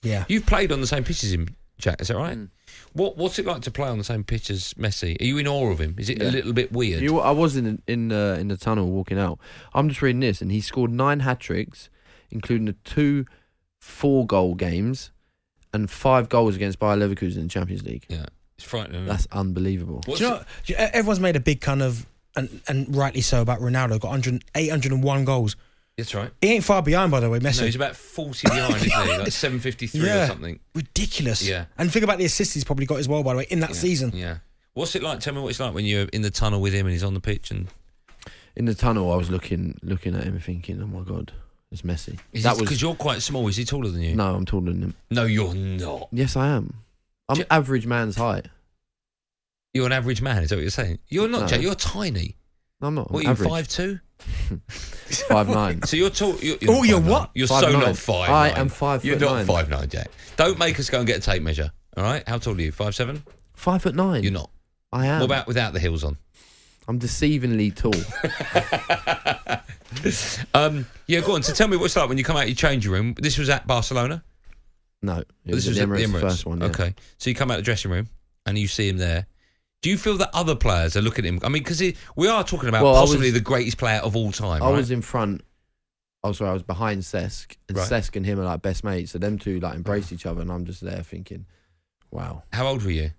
Yeah. You've played on the same pitch as him, Jack, is that right? Mm. What's it like to play on the same pitch as Messi? Are you in awe of him? Is it a little bit weird? I was in the tunnel walking out. I'm just reading this, and he scored 9 hat-tricks, including the 2 4-goal games and 5 goals against Bayer Leverkusen in the Champions League. Yeah, it's frightening. That's unbelievable. Do you know, everyone's made a big kind of, and rightly so, about Ronaldo. Got 801 goals. That's right. He ain't far behind, by the way, Messi. No, he's about 40 behind, isn't he? Like 753 or something. Ridiculous. Yeah. And think about the assists he's probably got as well, by the way, in that season. Yeah. What's it like? Tell me what it's like when you're in the tunnel with him and he's on the pitch. And in the tunnel, I was looking at him and thinking, oh my God, it's Messi. Because you're quite small. Is he taller than you? No, I'm taller than him. No, you're not. Yes, I am. I'm average man's height. You're an average man, is that what you're saying? You're not, No. Jack. You're tiny. No, I'm not. What, I'm you're average. 5'2"? 5'9". So you're tall. You're You're what? You're 5'9". so not 5'9". I am 5'9". You're not 5'9", Jack. Don't make us go and get a tape measure. All right? How tall are you? 5'7"? 5'9". You're not. I am. What about without the heels on? I'm deceivingly tall. Yeah, go on. So tell me what it's like when you come out of your changing room. This was at Barcelona? No, This was was the at the Emirates, Emirates. the first one. Yeah. Okay. So you come out of the dressing room and you see him there. Do you feel that other players are looking at him? I mean, because we are talking about possibly the greatest player of all time, I right? was in front. I was behind Cesc, and Right. Cesc and him are like best mates. So them two like embrace each other, and I'm just there thinking, wow, How old were you?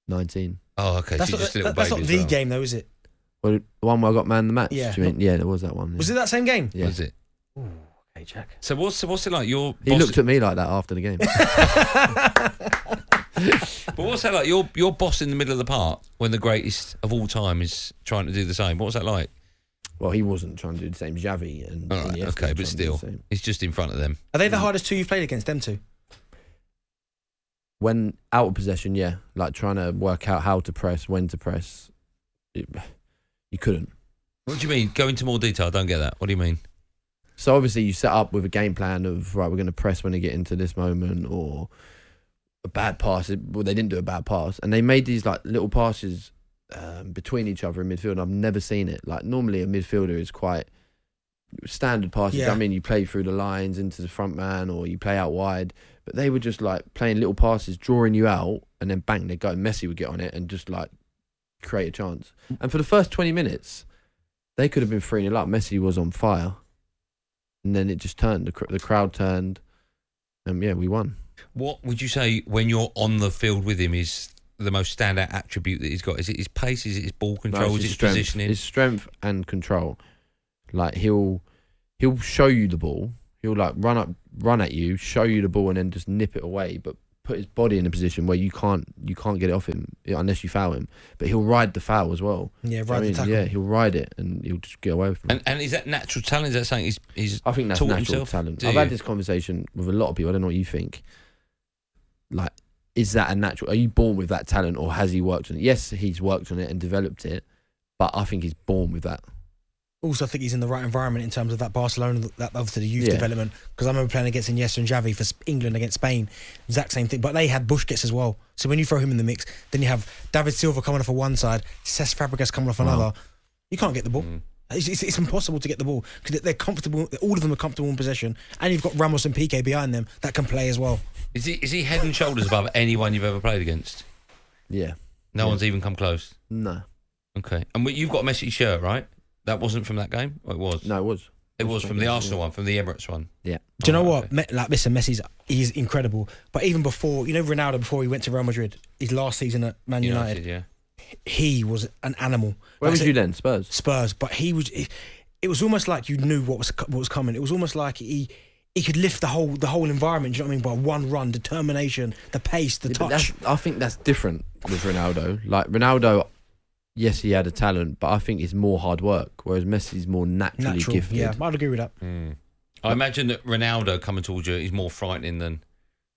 19. Oh, okay. That's so you're just a little not baby as the well. game, though, is it? Well, the one where I got man of the match. Yeah. Do you mean? Yeah, there was that one. Yeah. Was it that same game? Yeah. Was it? Ooh, okay, Jack. So what's it like? He looked at me like that after the game. But what's that like? Your boss in the middle of the park when the greatest of all time is trying to do the same. What's that like? Well, he wasn't trying to do the same. Xavi and All right, Iniesta okay, were but trying to do still, the same. he's just in front of them. Are they the hardest two you've played against, them two? When out of possession, yeah, like trying to work out how to press, when to press, you couldn't. What do you mean? Go into more detail. I don't get that. What do you mean? So obviously you set up with a game plan of, right, we're going to press when they get into this moment, or a bad pass. Well, they didn't do a bad pass, and they made these like little passes between each other in midfield. I've never seen it. Like normally a midfielder is quite standard passes. Yeah. I mean, you play through the lines into the front man, or you play out wide. But they were just like playing little passes, drawing you out, and then bang, they go. And Messi would get on it and just like create a chance. And for the first 20 minutes, they could have been 3-0 up. Messi was on fire. And then it just turned. The crowd turned. And yeah, we won. What would you say when you're on the field with him is the most standout attribute that he's got? Is it his pace? Is it his ball control? No, is it's it his strength. positioning? His strength and control. Like he'll show you the ball. He'll like run at you, show you the ball, and then just nip it away. But put his body in a position where you can't get it off him unless you foul him. But he'll ride the foul as well. Yeah, Do you know what I the mean? tackle. Yeah, he'll ride it and he'll just get away from it. And is that natural talent? Is that something he's I think that's taught natural himself? talent. Do I've you? had this conversation with a lot of people. I don't know what you think. Like, is that a natural? Are you born with that talent, or has he worked on it? Yes, he's worked on it and developed it, but I think he's born with that. Also, I think he's in the right environment in terms of that Barcelona, that obviously the youth Yeah. development. Because I remember playing against Iniesta and Xavi for England against Spain, exact same thing. But they had Busquets as well. So when you throw him in the mix, then you have David Silva coming off on one side, Cesc Fabregas coming off another. You can't get the ball. It's impossible to get the ball because they're comfortable. All of them are comfortable in possession, and you've got Ramos and Piqué behind them that can play as well. Is he head and shoulders above anyone you've ever played against? Yeah. No one's even come close. No. Okay, and you've got a Messi shirt, right? That wasn't from that game? Or it was? No, it was. It was from the Arsenal one, from the Emirates one. Yeah. Do you know Oh, what? Like, listen, he's incredible. But even before, you know, Ronaldo, before he went to Real Madrid, his last season at Man United, yeah. he was an animal. Where Like I was said, you then? Spurs? But he was. It was almost like you knew what was coming. It was almost like he could lift the whole environment. Do you know what I mean? By one run, determination, the pace, the But touch. I think that's different with Ronaldo. Like Ronaldo, yes, he had a talent, but I think it's more hard work. Whereas Messi's more naturally gifted. Yeah, I'd agree with that. I imagine that Ronaldo coming towards you is more frightening than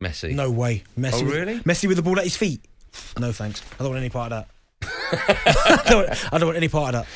Messi. No way, Messi. Oh, really? Messi with the ball at his feet? No thanks. I don't want any part of that. I don't want any part of that.